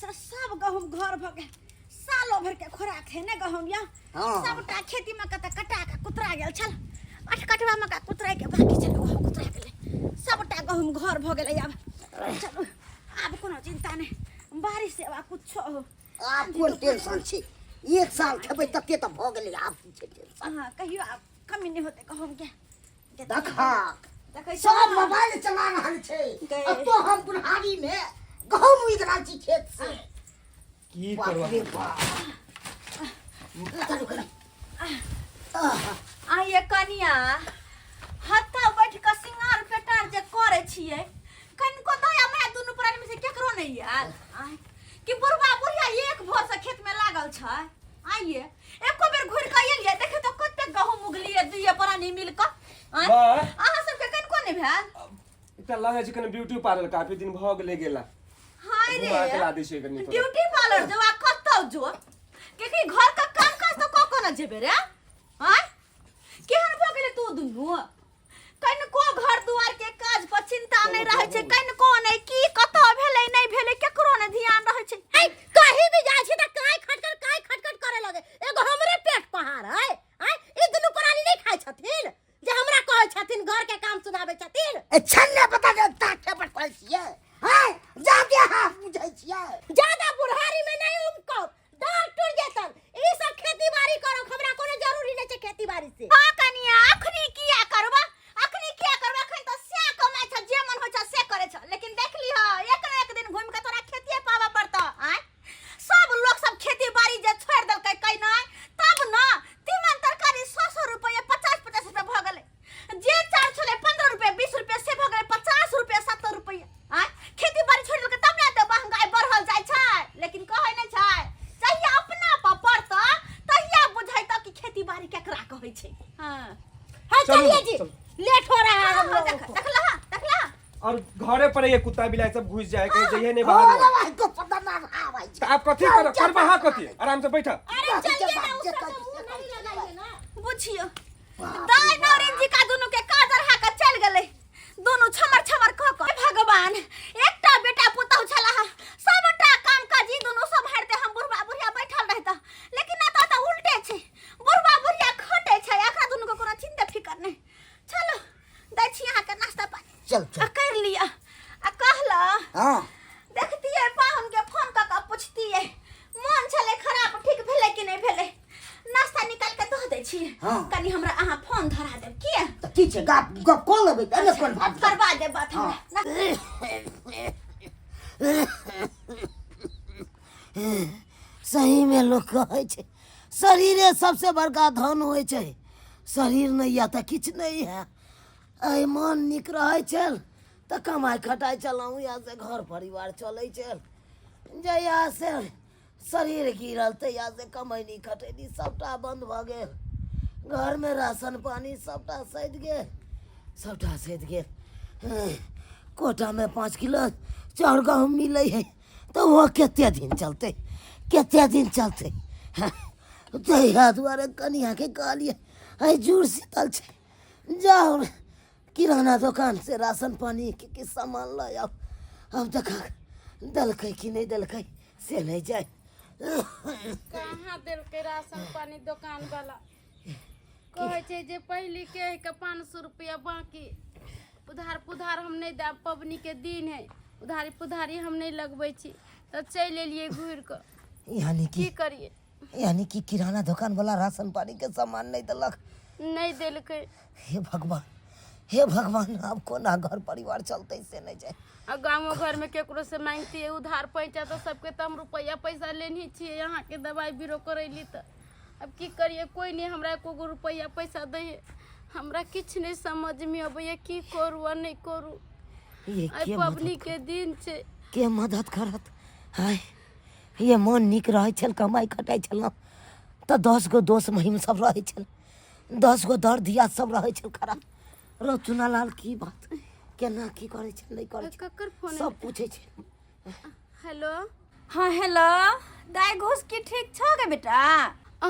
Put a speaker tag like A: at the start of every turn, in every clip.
A: से सब गहूम घर भ गए सालो भर के खोराक है ने गहूम या सबटा खेती में कत कटा के कुतरा गेल छल 8 कटवा में का कुतरा के बाकी छल गहूम कुतरा गेले सबटा गहूम घर भ गेले अब चलो अब कोनो चिंता नहीं बारिश से अब कुछ हो
B: आप कोन टेंशन छी एक साल खेबै तते त भ गेलै आप टेंशन
A: हां कहियो आप कमी नहीं होते गहूम के
B: देखा सब मोबाइल चला रहल छै अब तो हम बुढ़ारी में गहूम उग रहल छी खेत से
C: की करबा
A: ये कनिया हत्ता बैठ के सिंगार पेटार जे करे छिए कनको दया माया दुनु प्राणी में से केकरो नहीं यार कि बुढ़वा बुढ़िया एक भोर से खेत में लागल छै आइए एको बेर घुर के एलिए देखे तो कते गहूम उगलिए दुइये प्राणी मिल के आहा सब के कनको नहीं भेल
C: एकटा लगे छै कने ब्यूटी पार्लर काफी दिन भ गेले गेला
A: हाय रे
C: घुमा के ला दै छै कने
A: ब्यूटी पार्लर जवा कतौ जो के घर का काम काज तो को ना जेबे रे हां केहन भ गेले तू दुनु कनको घर दुआर के काज पर चिंता नहीं रहे छै कनको नहीं की कतो भेले नहीं भेले केकरो ने ध्यान रहे छै
B: ए कहीं भी जाय छी त काय खटखट करे लगे एगो हमरे पेट पहाड़ है ई दुनु प्राणी नहीं खाय छथिन जे हमरा कहै छथिन घर के काम सुनाबे छथिन ए छन्ने पता जे ताके पर कहै छियै हां जाके हाथ बुझै छियै ज्यादा बुढ़ारी में नहीं उमको डाल टूट जेतन ई सब खेती बाड़ी करो हमरा कोनो जरूरी नहीं छै खेती बाड़ी से
A: हां कनिया अखनी किया करबा अखन तो से कमाय छ जे मन होय छ से करे छ लेकिन देख लिह एक न एक दिन घुम के तोरा खेतिए पावा पड़ता सब लोग सब खेती बाड़ी जे छोड़ देलकै कै नहीं तब न तीमन तरकारी 100 रुपया 50 रुपया भ गेलै जे चार छले 15 रुपया 20 रुपया से भ गेलै 50 रुपया 70 रुपया खेती बाड़ी छोड़ देलकै तब ने त महंगाई बढ़ल जाय छै लेकिन कहै नै छै जहिया अपना पर पड़ता तहिया बुझाइता कि खेती बाड़ी केकरा कहै छै हां चलिए जी लेट हो रहा है हम लोग देखला
C: और घरे पर ये कुत्ता बिलाई सब घुस जाए कहीं जइए नहीं बाहर
B: भाई को पता ना आवे
C: तो आप कथि कर बहा कथि आराम से बैठा
A: अरे चलिए ना उसका तो मुंह नहीं लगाइए ना बुझियो दाई नौरिन जी का दोनों के काजर हा के चल गेले दोनों छमर कह भगवान एकटा बेटा पुतौ छला सबटा काम काजी दोनों संभालते हम बुढ़वा बुढ़िया बैठल रहता लेकिन ना तो उल्टे छै बुढ़वा बुढ़िया खटे छै एकरा दोनों को कोनो चिंता फिकर नहीं चलो दै छी यहां के नाश्ता पानी
B: चल
A: कर लिया कहला
B: हां
A: देखती है पाहुन के फोन का पूछती है मन छले खराब ठीक भेले कि नहीं भेले नाश्ता निकाल के दो दे छी कनी हमरा अहाँ फोन धरा देब की
B: त की छै गप कॉल लेबै तने कोन बात
A: करवा दे बात हमरा
B: सही में लोग कहै छै शरीरे सबसे बड़का धन होय छै शरीर नहीं या त किछ नहीं है आई मन निक रहे चल त कमाई खटाई चलाऊं या से घर परिवार चले चल जया से शरीर गिरल तया से कमाई नहीं खटेनी सबटा बंद भ गेल घर में राशन पानी सबटा सैध गेल कोटा में 5 किलो चाउर गहूम मिले है तो वो केते दिन चलते तहिया दुआरे कनिया के कहलिए आई जुड़ शीतल छै जाओ किराना दुकान से राशन पानी के सामान ला आओ अब देखा दलकै कि नहीं दलकै से नहीं जाए
D: कहाँ देलकै राशन पानी दुकान वाला कहै छै जे पहली के 500 रुपया बाकी उधार हम नहीं दे पबनी के दिन है उधारी हम नहीं लगबै छी त चल एलिए घुर के
B: यानी
D: की करिए
B: यानी कि किराना दुकान वाला राशन पानी के सामान नहीं दलक
D: नहीं देलकै
B: हे भगवान अब कोना घर परिवार चलते से नहीं जाए
D: गाँव घर में केकरो से मांगती है उधार पैसा तो सबके तम रुपया पैसा लेनी छिए यहाँ के दवाई बीरो करैली त अब की करिए कोई नहीं हमरा एको रुपया पैसा दे हमरा किछ नहीं समझ में अबैया की करू आ नहीं करू आई पबनी के दिन छे
B: के मदद करत हाय ये मन निक रहे छल कमाई खटाई छल त 10 गो दोस्त महिम सब रहे छल 10 गो दर दिया सब रहे छल खराब रो चुनालाल की बात केना की करे छ नहीं करे
D: ककर फोन
B: सब पूछे छ
D: हेलो
A: हां हेलो दाई घोष की ठीक छ गे बेटा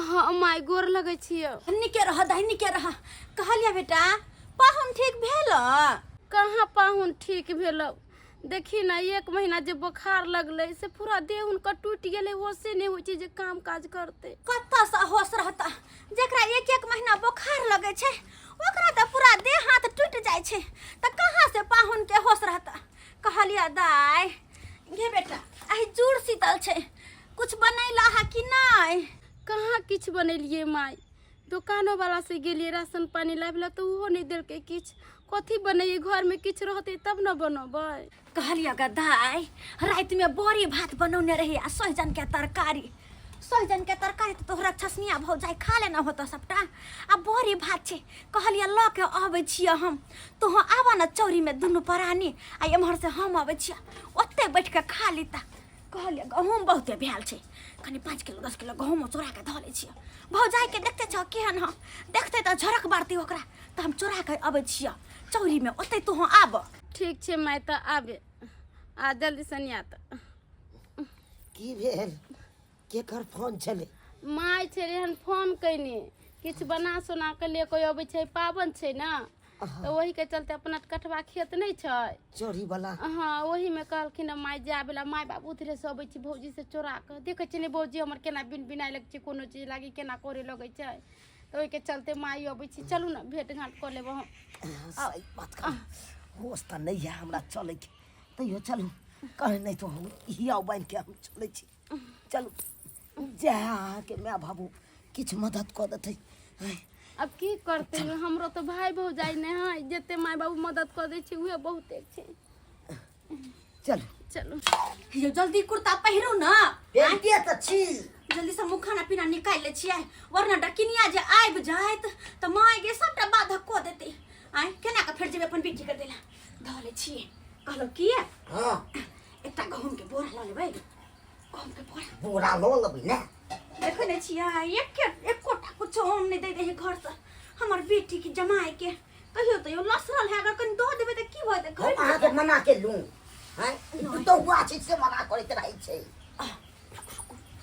D: हां माय गोर लगै छियो
A: निके रह कहलिया बेटा पाहुन ठीक भेल
D: कहाँ पाहुन ठीक भेल देखी ना 1 महीना जे बुखार लगले से पूरा देह उनका टूट गेले, होशे नहीं होइ छै जे काम काज करते।
A: कत्ता सा होश रहता जेकरा 1 महीना बुखार लगे छे ओकरा त पूरा देह हाथ टूट जाय छे त कहां से पाहुन के होश रहता। कहलिया दाई गे बेटा आइ जुड़ शीतल छे कुछ बनैला है कि नहीं?
D: कहाँ किछ बनेलिए माई, दुकानो वाला से गेलिए राशन पानी लाबला तो उहो नहीं देलके किछ। कथी बनैए, घर में किछ रहते तब न बनबै।
A: कहलिया गा दाई रात में बड़ी भात बनौने रही आ सहजन के तरकारी। सहजन के तरकारी तो तोहरा छसनिया भौजाई खा लेना होता सबटा आ बड़ी भात छे। कहलिया ल के आबै छिया हम, तो आवा न चौरी में दुनू परानी आ एम्हर से हम आबै छिया ओते बैठ के खा लीता। कहलिया गहूम बहुते भेल छे, कनी 5 किलो 10 किलो गहूम चोरा के धऽ लै छिया। भौजाई के देखते छ केहन ह, देखते त झरक बारती ओकरा त हम चोरा के आबै छिया चौरी में ओते तू आब।
D: ठीक छे माई त आबे आ जल्दी सनिया त।
B: की भेल? केकर फोन छले?
D: माई छे हन फोन कैनी, किछ बना सोना के ले कोई अबै छै, पावन छै ना तो वही के चलते अपना कटवा खेत नहीं छै
B: चोरी वाला।
D: हाँ वही में कहलखिन माई जाए वाला, माई बाबू उधरे से अबै छी भौजी से चोरा के। देखे छी ने भौजी हमर केना बिन बिनाय लगे छै, कोनो चीज लागी केना करे लगे छै, तो ओहि के चलते माई अबै छी। चलू ना भेट घाट कर लेब हम।
B: सही बात कर, होश त नहीं है हमरा चले के, तैयो चलू कहे नहीं तो हम हिया बन के हम चले छी। चलू जा के मैं बाबू किछ मदद कर देते।
D: अब की करते हैं, हमरो तो भाई भौजाई ने है जते माई बाबू मदद कर दे छी उहे बहुत एक छै।
B: चलो
D: चलो
A: ये जल्दी कुर्ता पहिरो ना,
B: पेटिया त छी,
A: जल्दी से मुँह खाना पीना निकाल ले छियै वरना डकिनिया जे आबि जायत त माय गे सबटा बाधक क देते। आइ केना के फेर जेबे अपन बेटी के देला ध ले छियै। कहलो की
B: हां
A: एकटा गहूम के बोरा ल लेबै, गहूम के
B: बोरा लो लेबै ना।
A: देखै नै छियै एक कोटा कुछो हम नहीं दे दे घर से हमर बेटी के जमाए के। कहियो त यो लसरल है, अगर कनी दो देबे त की होतै?
B: हम अहाँ के मना के लूं हैं, तू तो हुआ चीज से मना करैत रहै छै।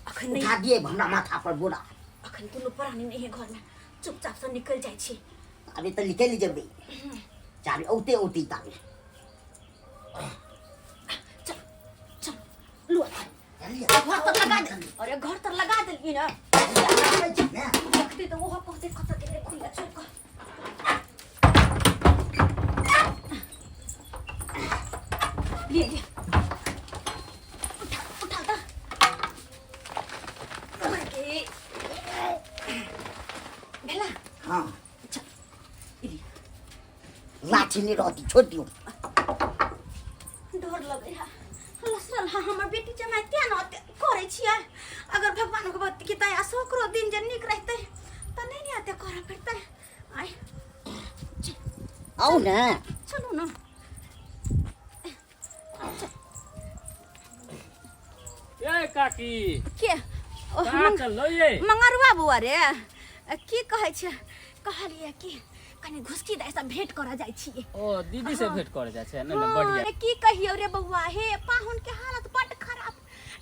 A: अखन नहीं
B: उठा दिए हमरा माथा पर बोरा।
A: अखन दुनू प्राणी नहीं है घर में, चुपचाप से निकल जाय छी।
B: अभी तो निकल जेबै, चाबी औते औते ताबे।
A: चल चल लुआ घर तर लगा दे, अरे घर तर लगा देली ना देखते तो वो कहते कत के खुला चौक ले ले उठा दा के बेला।
B: हां
A: चल इली
B: लाठी नहीं रहती, छोड़ दियो।
A: डर लगे है लसरल है हमर बेटी जमाए क्या न करे छियै। अगर भगवान के बात की दया से ओकरो दिन जे निक रहते त नहीं नहीं आते करे पड़ते। आइ
B: आओ ना
A: चलो ना
E: ए काकी
A: के
E: कहाँ चललो ये?
A: मंगरुआ बुआ रे की कहै छै? कहलिए कि कनी घुसकी दाई से भेंट करा जाय छियै।
E: ओ दीदी से भेंट करे जाय छै ने,
A: हाँ,
E: बढ़िया।
A: रे की कहियो रे बउआ, हे पाहुन के हालत बड़ खराब,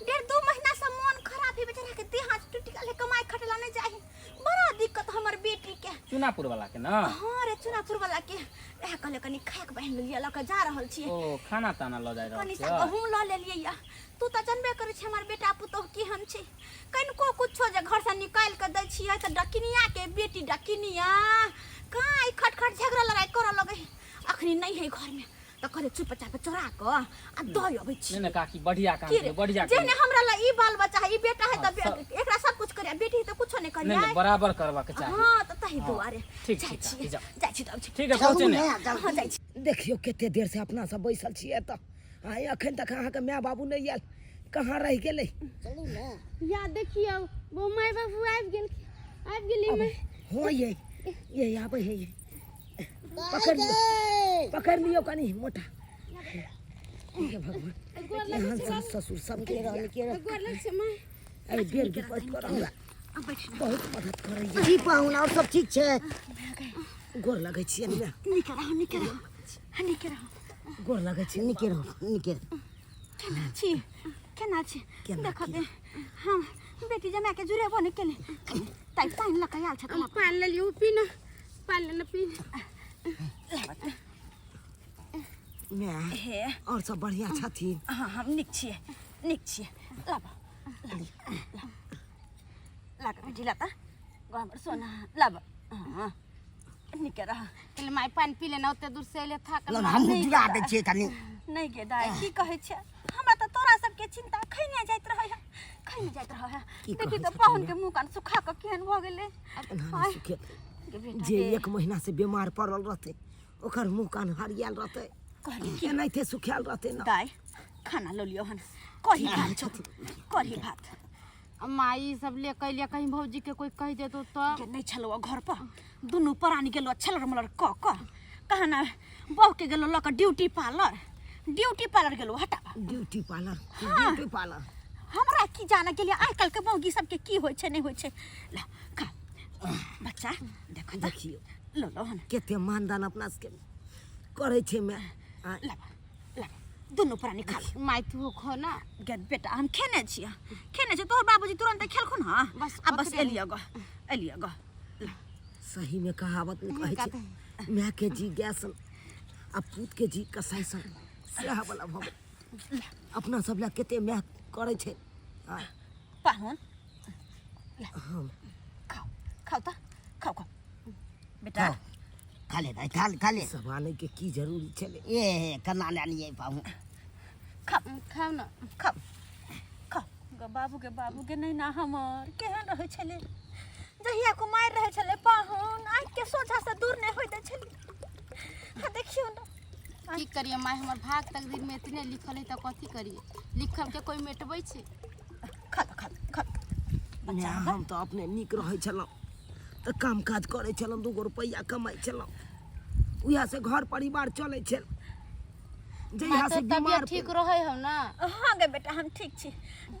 A: 1.5-2 महीना से मन खराब है बेचारा के, देह हाथ टूट गेल है, कमाई खटेला नहीं जाही, बड़ा दिक्कत हमर बेटी के।
E: चुनापुर वाला के ना?
A: हां रे चुनापुर वाला के एह कहले कनी खाए के बहन लिया ल के जा रहल छी।
E: ओ खाना ताना ल जाय रहल
A: कनी
E: छै।
A: सा गहूम ल लेलिए या तू त जानबे करे छै हमर बेटा पुतोह की हम छै, कनको कुछो जे घर से निकाल के दै छियै त डकिनिया के बेटी डकिनिया काई खटखट झगड़ा लड़ाई कर लगे। अखनी नहीं है घर में त करे चुपचाप चोरा के आ दय अबै छी।
E: नहीं काकी बढ़िया काम
A: की
E: है, बढ़िया काम।
A: जेने हमरा ला ई बाल बच्चा है, ई बेटा है त एकरा सब कुछ करे, बेटी है त कुछो नहीं करिया।
E: नहीं बराबर करवा के चाहिए।
A: हां त तही दुआरे
E: ठीक
A: जाय
E: ठीक
A: छी
E: काकी, जाओ।
A: जाय छी तब
E: ठीक है पहुंचे ने।
A: हां जाय छी।
B: देखियो केते देर से अपना सब बैसल छियै त आइ अखन तक अहाँ के माय बाबू नहीं आयल, कहाँ रह गेलै? चलू ना
D: या देखियो वो माई बाबू आबि गेली मैं।
B: हो ये आबै है ये, पकड़ लियो कनी मोटा। हे भगवान यहाँ सास ससुर सब के रहल के
D: गोरलक से माई
B: अरे बेर के पट कर हमरा
A: अब बैठ
B: बहुत मदद करे ये। की पाहुन और सब ठीक छै? गोर लगै छियै ने,
A: निके रहो
B: गोर लगै छियै, निके रहो निके।
A: केना छी
B: केना
A: देख दे हम बेटी जमा के जुरेबो नहीं केले ताई पानी लका आयल छ कला
D: पाल लेलियो पीना, पाल लेना पीना।
B: मैं
A: हे
B: और सब बढ़िया छथिन।
A: हाँ हम नीक छियै लाबा लागा बेटी लाता गामर सोना लाबा हाँ नीके रह
D: चल माय पानी पी लेना ओते दूर से एले था
B: लब हम जुड़ा दै छियै तनी।
A: नहीं गे दाई की कहै छै हमरा त तोरा सबके चिंता खैने जाइत रहै है देखी त पाहुन के मुंह कान सुखा के केहन भ गेलै
B: नानी सुखे जे 1 महीना से बीमार पड़ल रहते ओकर मुंह कान हरियाल रहते एनाहिते सुखायल रहते न।
A: दाई खाना लो लियो हन कही भात
D: माई सब ले कैलिया कहीं भौजी के कोई कह दे तो
A: के नहीं छलो घर पर दुनु परानी गेलो छलर मलर कहा ना बहू के गेलो लक ड्यूटी पार्लर गेलो हटा
B: ड्यूटी पार्लर
A: हमरा की जाना के लिए आजकल के मौगी सबके की होय छै नहीं होय छै ला खा बच्चा देखियो लो हन
B: केते मानदान अपना सबके करे छै मैं
A: ला दुनु प्राणी खा
D: माई तू खो ना
A: गे बेटा हम खेने छै तोहर बाबूजी तुरंत खेलखुन हां बस एलिया ग
B: सही में कहावत में कहै छै मैं के जी गैस आ पूत के जी कसाइसन सेहा वाला भ गेल। अपना सब ला केते मैं करे छै
A: पाहुन
B: हम
A: खाओ बेटा
F: खा ले भाई खा ले
B: सब आने के की जरूरी छले
F: ए कना लानी है पाऊ
D: खाओ ना
A: खाओ बाबू के नहीं ना हमर केहन रहे छले जहिया को मार रहे छले पाहुन आँख के सोझा से दूर नहीं होय दे छले देखियो ना
D: की करिए माई हमर भाग तक दिन में इतने लिखल है त कथी करिए लिखल के कोई मेटबै छै
A: खा
B: मैं हम तो अपने निक रहे छलौ तो काम काज करे छलौ 2 रुपया कमाई छलौ उहा से घर परिवार चले छल जहिया से बीमार
D: ठीक रहे हो ना।
A: हाँ गे बेटा हम ठीक छी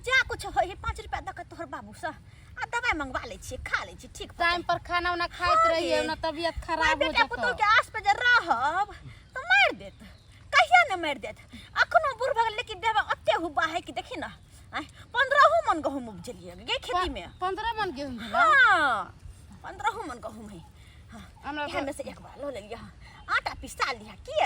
A: जा कुछ होय 5 रुपया दक तोहर बाबू सा आ दवाई मंगवा ले छी खा ले छी ठीक
D: टाइम पर खाना उना खाइत रहिए ना तबीयत खराब हो
A: बेटा पुतो
D: जात
A: के आस पे जे रहब तो मार देत कहिया न मार देत अखनो बुढ़ भगल लेकिन देवा अत्ते हुबा है कि देखी ना 15 मन गहूम उपजलिए गे खेती में
D: 15 मन गेहूं भेला
A: हां 15 मन गहूम है
D: हमरा
A: हमरा से एक बार लो ले लिया आटा पिसा लिया की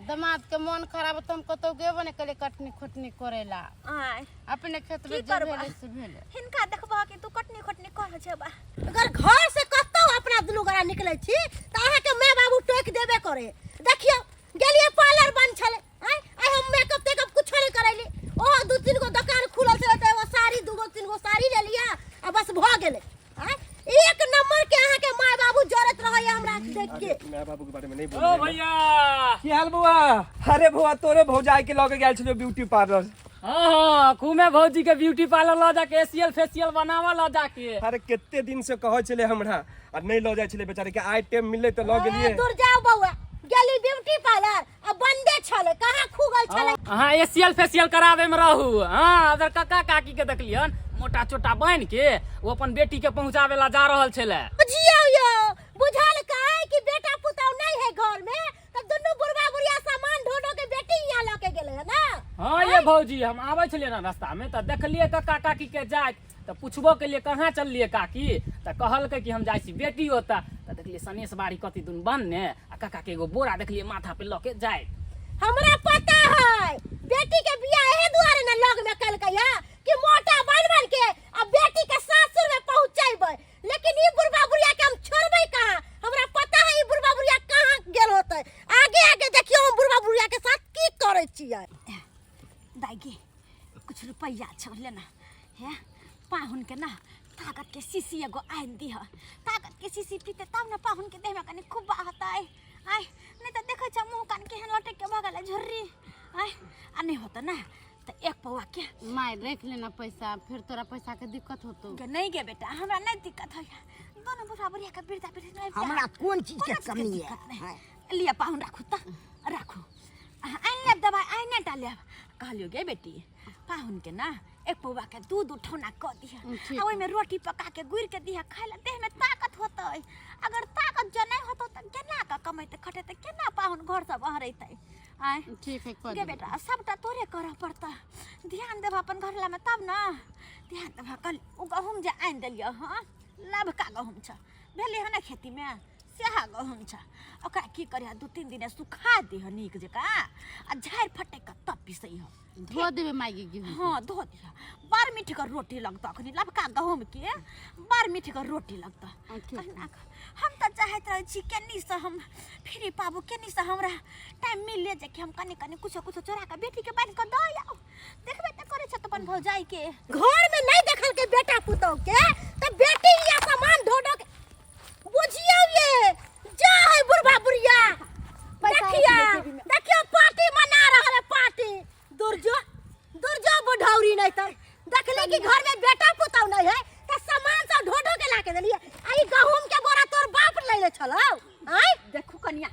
D: दमाद के मन खराब तुम कतो गेबो ने कले कटनी खोटनी करेला
A: आय
D: अपने खेत में
A: की
D: जे
A: करबा?
D: भेले से भेले
A: हिनका देखबा कि तू कटनी कह छै बा
B: अगर घर से कतो अपना दुनु गरा निकले छी त अहा के माय बाबू टोक देबे करे। देखियो गेलिए पार्लर बंद छले आई हम मेकअप टेकअप कुछ नहीं करैली ओ 2-3 गो दुकान खुलल छले त एगो साड़ी 2-3 गो साड़ी ले लिया आ बस भ गेले। एक नंबर के अहा के माय बाबू जरत रहय हमरा देख के।
C: मैं बाबू के बारे में नहीं
E: ओ
C: बोल
E: भैया
C: की हाल बुआ। अरे बुआ तोरे भौजाई के लगे गेल छलो ब्यूटी पार्लर।
E: हाँ घूमे भौजी के ब्यूटी पार्लर ला जाके एशियल फेशियल बनावा ला जाके।
C: अरे कितने दिन से कहै छले हमरा आ नहीं ल जाय छले बेचारे के आइटम मिले त ल गेलिए।
B: दूर जाओ बउआ गेली ब्यूटी पार्लर अब बंदे छले कहां खुगल छले।
E: हाँ एशियल फेशियल करावे में रहू। हाँ अगर काका काकी के देखलियन मोटा चोटा बन के वो अपन बेटी के पहुंचावे ला जा रहल छले।
B: बुझियो यो बुझल काहे कि बेटा पुतौ नहीं है घर में त दुनु बुढ़वा बुढ़िया सामान ढोढो के बेटी यहां लेके गेले है ना।
E: हाँ ये भौजी हम आवे छलिए ना रास्ता में त देखलिए काका काकी के जात त पुछबो के लिए कहां चललिए काकी त कहल के कि हम जाय छी बेटी होता त देखलिए सनेश बाड़ी कति दुन बनने आ काका के एगो बोरा देखलिए माथा पे लके जाय।
B: हमरा पता है बेटी के बियाह एहे दुआरे न लग में कलकैया कि मोटा बन के अब बेटी के सासुर में पहुंचैबै लेकिन ई बुढ़वा बुढ़िया के हम छोड़बै कहां। हमरा पता है ई बुढ़वा बुढ़िया कहां गेल होतै आगे देखियो हम बुढ़वा बुढ़िया के साथ की करै छियै।
A: दाई कुछ रुपया छ लेना है पाहुन के ना ताकत के शीशी एगो आइन दी है ताकत के शीशी पीते तब ना पाहुन के देह में कनी खूब बहता है आय नहीं तो देखे छ मुंह कान के लटक के भगल झुर्री आय आ नहीं होता ना तो एक पौवा के
D: माई रख लेना पैसा फिर तोरा पैसा के दिक्कत होतो
A: के नहीं गे बेटा हमरा नहीं दिक्कत है दोनों बुढ़ा बुढ़िया के बिरदा बिरदा
F: हमरा कौन चीज के कमी है।
A: लिया पाहुन राखू त राखू आइन ले दवाई आइने डाले कहलियो गे बेटी पाहुन के ना एक पौवा के दूध उठौना क दिया आ ओइ में रोटी पका के गुड़ के दिया खाइला देह में ताकत होतै। अगर ताकत ज नहीं होतो त केना का कमाइते खटेते केना पाहुन घर से बहरैते आय
D: ठीक है कर
A: गे बेटा सबटा तोरे करऽ पड़ता ध्यान देब अपन घरला में तब ना ध्यान देब कल उ गहूम जे आइन देलियो हां लाभ का गहूम छ भेले है ना खेती में सेहा गहूम छ ओकरा की करिया 2-3 दिन सुखा दे ह नीक जका आ झाड़ फटे का तब पिसई ह
D: धो देबे माई गेहूं
A: हाँ धो दिया बार मीठी का रोटी लगता अखनी लबका गहूम के बार मीठी का रोटी लगता हम तो चाहत रहे छी केनी से हम फिर पाबू केनी से हमरा टाइम मिल ले जे कि हम कने कने कुछ कुछ चोरा के बेटी के बांध के द आओ देखबे त करे छ त अपन भौजाई के घर में नहीं देखल के बेटा पुतौ के त बेटी या सामान ढो ढो के बुझियो ये जा है बुढ़वा बुढ़िया देखियो पार्टी मना रहल है पार्टी दुर्जो बुढ़ौरी नहीं तो देखले कि घर में बेटा पुतौ नहीं है त सामान सब ढो ढो के ला के देलिए आई गहूम के बोरा तोर बाप ले ले छलौ आई देखू कनिया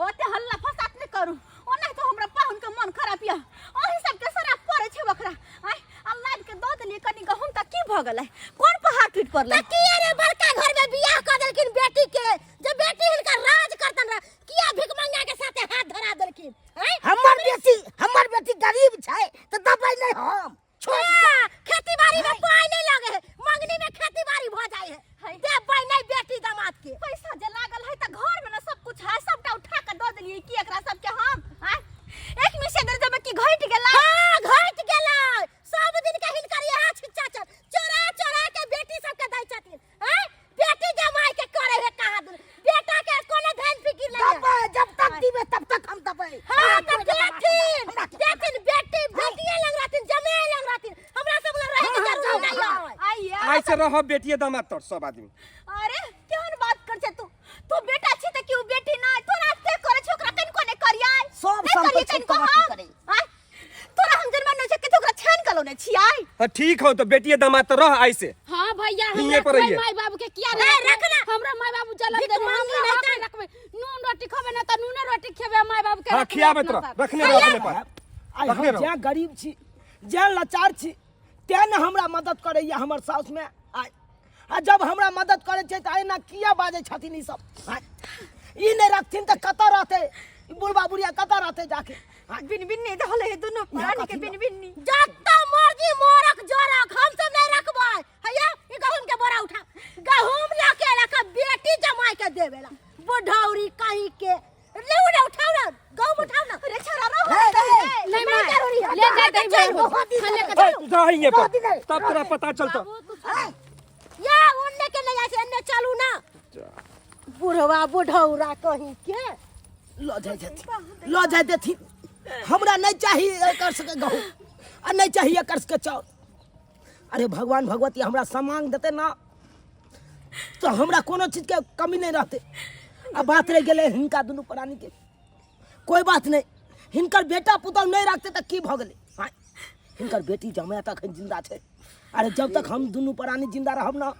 A: ओते हल्ला फसात नहीं करू ओ नहीं तो हमरा पाहुन के मन खराब या ओही सब के सराप पड़े छै बकरा आई अल्लाह के दो देलिए कनी गहूम त की भ गेलै कोन पहाड़ टूट पड़लै त की रे बड़का घर में बियाह क देलकिन बेटी के जे बेटी हिनका राज करतन किया भिख मंगा के साथे हाथ धरा देलकिन आई
F: हमर बेटी गरीब छै त दबाई नहीं हम
A: छोड़ खेती बाड़ी में पाई नहीं लगे है मंगनी में खेती बाड़ी भ जाए है दे पाई नहीं बेटी दामाद के पैसा जे लागल है त घर में ना सब कुछ है सबटा उठा के द देलिए की एकरा सब के हम एक में से दर जब की घट गेला हां घट गेला सब दिन के हिनकर यहां छिच्चा चोरा चोरा के बेटी सब के दै छथिन हैं बेटी जमाई के करे है कहा बेटा के कोनो ध्यान फिकिर नहीं
F: जब तक दीबे तब तक हम दबाई
A: हां तब देथिन बेटी बेटिए लग रहथिन जमे लग रहथिन हमरा सब लग रहे के जरूर नहीं है आइए
C: आई से रह बेटिए दामाद तोर सब आदमी
A: अरे केहन बात कर छ तू बेटा छी त क्यों बेटी ना तोरा से करे छोकरा कन कोने करिया
F: सब संपत्ति कमाती करे
A: तोरा हम जन्म न छ के तोरा छान कलो ने छियाई
C: हां ठीक हो तो बेटिए दामाद तो रह आई से
D: हां भैया
C: हिये
D: हमरा
C: पर
D: कोई
C: रहिए।
D: माई बाबू के किया
A: ए, रखना।
D: हमरा माई बाबू जलन
A: भिख
D: दे
A: मांगी
D: हम
A: नहीं त।
D: रखबे नून रोटी खबे ना त नून रोटी खेबे माई बाबू के
C: हां
D: रखबे
C: खियाबे
D: अपना
C: तो
D: साथ।
C: रखने रखने पर
G: आइ
C: रखने
G: हम
C: रहो।
G: जे गरीब छी जे लाचार छी ते ने हमरा मदद करैया हमर साउस में आ जब हमरा मदद करे छै त आइना किया बाजे छथिन ई सब आइ, ई नहीं रखथिन त कत रहते ई बुढ़बा बुढ़िया कत रहते जाके
A: बिन बिन नहीं धले है दोनों प्राणी के
G: कथी
A: बिन बिन नहीं जत्ता मर्जी मोरक जोरक हम सब नहीं रखबै हैया ई गहूम के बोरा उठा गहूम लाके रखा बेटी जमाई के देवेला बुढ़ौरी कहीं के ले उठाओ ना गहूम उठाओ ना अरे छोरा रहो
D: नहीं माई ले जा दे खाने का
C: रहिए पर तब तोरा पता चलता
A: या उन्ने के ले जासे अन्ने चलू ना बुढ़वा बुढ़ौरा कहीं के
G: लो जाय देथिन हमरा नहीं चाहिए एकर सके गहूँ आ नहीं चाहिए एकर सके चाउर अरे भगवान भगवती हमरा सामान देते ना तो हमरा कोनो चीज के कमी नहीं रहते अब बात रह गेले हिनका दुनू प्राणी के कोई बात नहीं हिनकर बेटा पुतौ नहीं रखते त की भ गेले हां हिनकर बेटी जमाया तक जिंदा छे अरे जब तक हम दुनू प्राणी जिंदा रहब ना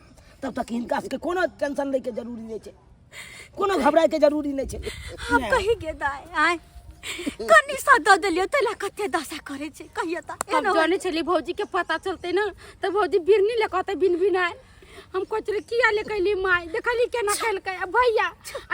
G: तब तक हिनका के कोनो टेंशन ले के जरूरी नहीं छे कोनो घबराए के जरूरी नहीं छे
A: हम कहीं के दाय आय कनी सा द देलियो तला कते दशा करे छे कहिया त
D: हम जाने चली भौजी के पता चलते ना तो भौजी बिरनी ले कहते बिन बिनाए हम कोचरे किया ले कहली माई देखली केना कहल के भैया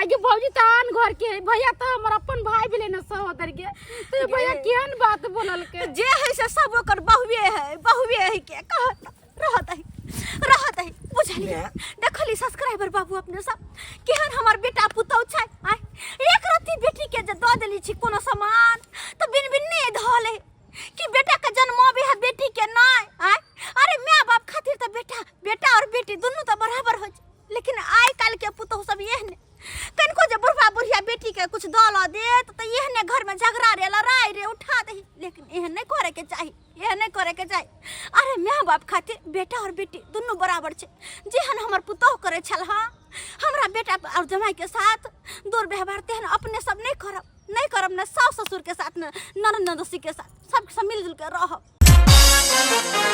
D: आगे भौजी त आन घर के भैया त हमर अपन भाई भेले न सहोदर के तो भैया केहन बात बोलल के
A: जे है से सब ओकर बहुवे है के कहत रहत है बुझलिए देखली सब्सक्राइबर बाबू अपने सब केहन हमर बेटा पुतौ छै आय एक रत्ती बेटी के जे द देली छी कोनो सामान तो बिन बिन नहीं धले कि बेटा के जन्म है बेटी के नहीं आय अरे माँ बाप खातिर तो बेटा और बेटी दोनों तो बराबर हो लेकिन आइ काल के पुतौ सब एहने कनको जे बुढ़वा बुढ़िया बेटी के कुछ दल देत तो एहने घर में झगड़ा रे लड़ाई रे उठा दही लेकिन एहन नहीं करे के चाहिए अरे माँ बाप खातिर बेटा और बेटी दोनों बराबर छे जेहन हमर पुतौ करे छल हमरा बेटा और जमाई के साथ दूर व्यवहार तेहन अपने सब नहीं करब न सास ससुर के साथ न ननद नदसी के साथ सब मिलजुल के रहब